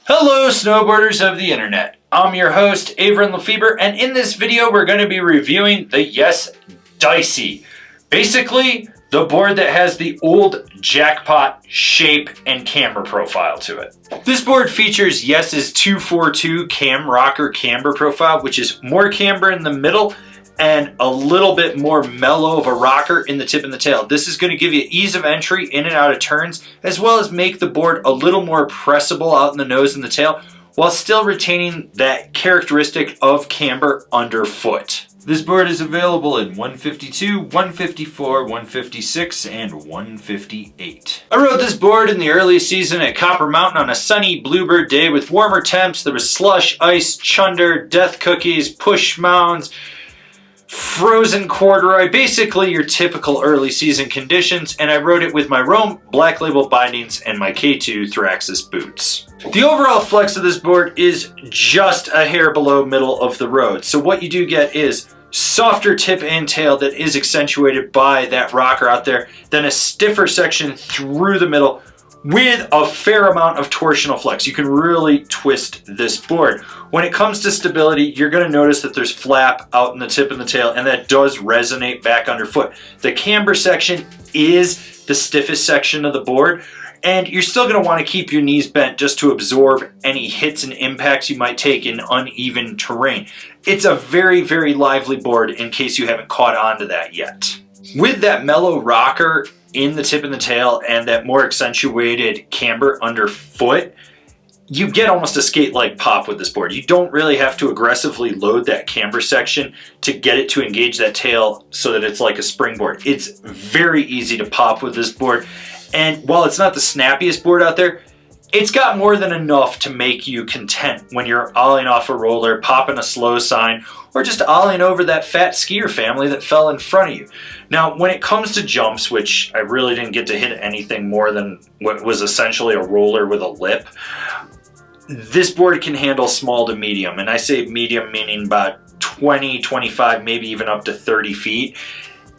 Hello snowboarders of the internet, I'm your host Avran LeFeber, and in this video we're going to be reviewing the Yes Dicey. Basically, the board that has the old jackpot shape and camber profile to it. This board features Yes's 242 cam rocker camber profile, which is more camber in the middle and a little bit more mellow of a rocker in the tip and the tail. This is going to give you ease of entry in and out of turns, as well as make the board a little more pressable out in the nose and the tail, while still retaining that characteristic of camber underfoot. This board is available in 152, 154, 156, and 158. I rode this board in the early season at Copper Mountain on a sunny bluebird day with warmer temps. There was slush, ice, chunder, death cookies, push mounds, frozen corduroy, basically your typical early season conditions, and I rode it with my Rome Black Label bindings and my K2 Thraxis boots. The overall flex of this board is just a hair below middle of the road, so what you do get is softer tip and tail that is accentuated by that rocker out there, then a stiffer section through the middle with a fair amount of torsional flex. You can really twist this board. When it comes to stability, you're going to notice that there's flap out in the tip and the tail, and that does resonate back underfoot. The camber section is the stiffest section of the board, and you're still going to want to keep your knees bent just to absorb any hits and impacts you might take in uneven terrain. It's a very, very lively board in case you haven't caught on to that yet. With that mellow rocker in the tip and the tail and that more accentuated camber underfoot, you get almost a skate-like pop with this board. You don't really have to aggressively load that camber section to get it to engage that tail so that it's like a springboard. It's very easy to pop with this board, and while it's not the snappiest board out there, it's got more than enough to make you content when you're ollieing off a roller, popping a slow sign, or just ollieing over that fat skier family that fell in front of you. Now, when it comes to jumps, which I really didn't get to hit anything more than what was essentially a roller with a lip, this board can handle small to medium, and I say medium meaning about 20, 25, maybe even up to 30 feet.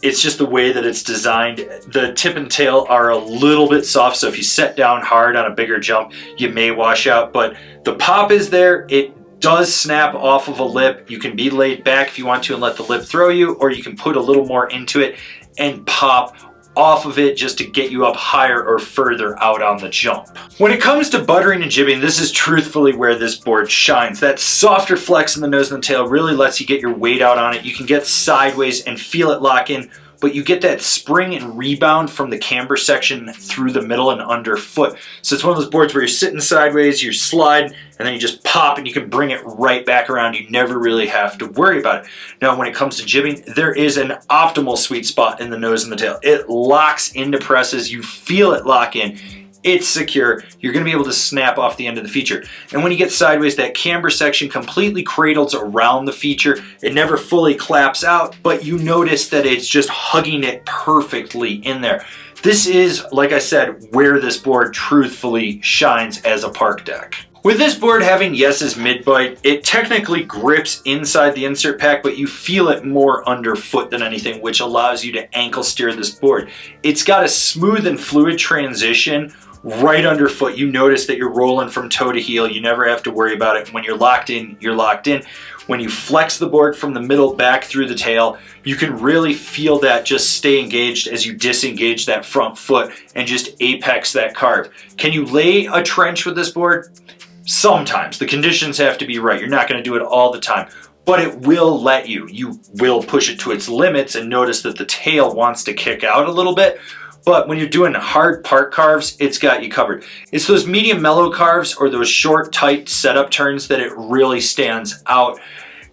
It's just the way that it's designed. The tip and tail are a little bit soft, so if you set down hard on a bigger jump, you may wash out, but the pop is there. It does snap off of a lip. You can be laid back if you want to and let the lip throw you, or you can put a little more into it and pop off of it just to get you up higher or further out on the jump. When it comes to buttering and jibbing, this is truthfully where this board shines. That softer flex in the nose and the tail really lets you get your weight out on it. You can get sideways and feel it lock in, but you get that spring and rebound from the camber section through the middle and underfoot. So it's one of those boards where you're sitting sideways, you slide, and then you just pop and you can bring it right back around. You never really have to worry about it. Now, when it comes to jibbing, there is an optimal sweet spot in the nose and the tail. It locks into presses, you feel it lock in. It's secure. You're going to be able to snap off the end of the feature. And when you get sideways, that camber section completely cradles around the feature. It never fully claps out, but you notice that it's just hugging it perfectly in there. This is, like I said, where this board truthfully shines as a park deck. With this board having Yes's mid-bite, it technically grips inside the insert pack, but you feel it more underfoot than anything, which allows you to ankle steer this board. It's got a smooth and fluid transition right underfoot. You notice that you're rolling from toe to heel. You never have to worry about it. When you're locked in, you're locked in. When you flex the board from the middle back through the tail, you can really feel that just stay engaged as you disengage that front foot and just apex that carve. Can you lay a trench with this board? Sometimes. The conditions have to be right. You're not going to do it all the time, but it will let you. You will push it to its limits and notice that the tail wants to kick out a little bit. But when you're doing hard park carves, it's got you covered. It's those medium mellow carves or those short, tight setup turns that it really stands out,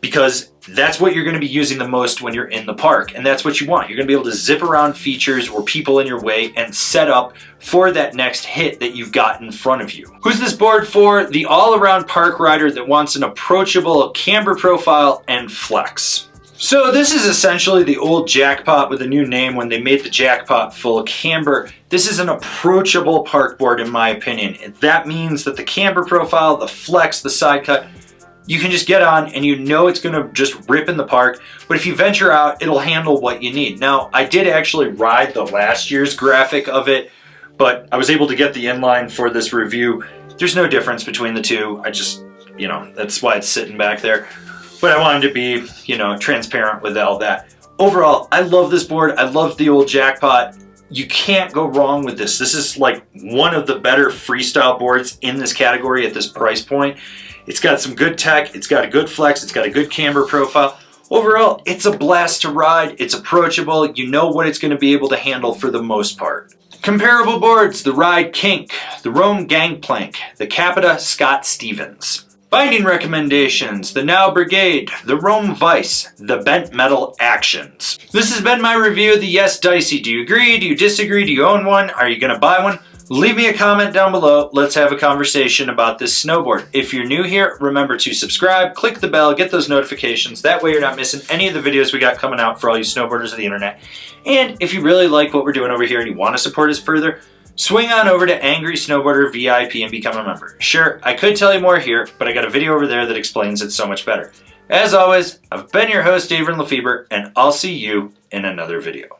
because that's what you're going to be using the most when you're in the park. And that's what you want. You're going to be able to zip around features or people in your way and set up for that next hit that you've got in front of you. Who's this board for? The all-around park rider that wants an approachable camber profile and flex. So this is essentially the old jackpot with a new name when they made the jackpot full camber. This is an approachable park board in my opinion. That means that the camber profile, the flex, the side cut, you can just get on and you know it's going to just rip in the park. But if you venture out, it'll handle what you need. Now, I did actually ride the last year's graphic of it, but I was able to get the inline for this review There's no difference between the two. I just, you know, that's why it's sitting back there. But I wanted to be, you know, transparent with all that. Overall, I love this board. I love the old Jackpot. You can't go wrong with this. This is like one of the better freestyle boards in this category at this price point. It's got some good tech. It's got a good flex. It's got a good camber profile. Overall, it's a blast to ride. It's approachable. You know what it's going to be able to handle for the most part. Comparable boards, the Ride Kink, the Rome Gangplank, the Capita Scott Stevens. Binding recommendations, the Now Brigade, the Rome Vice, the Bent Metal Actions. This has been my review of the Yes Dicey. Do you agree? Do you disagree? Do you own one? Are you going to buy one? Leave me a comment down below. Let's have a conversation about this snowboard. If you're new here, remember to subscribe, click the bell, get those notifications. That way you're not missing any of the videos we got coming out for all you snowboarders of the internet. And if you really like what we're doing over here and you want to support us further, swing on over to Angry Snowboarder VIP and become a member. Sure, I could tell you more here, but I got a video over there that explains it so much better. As always, I've been your host, Avran LeFeber, and I'll see you in another video.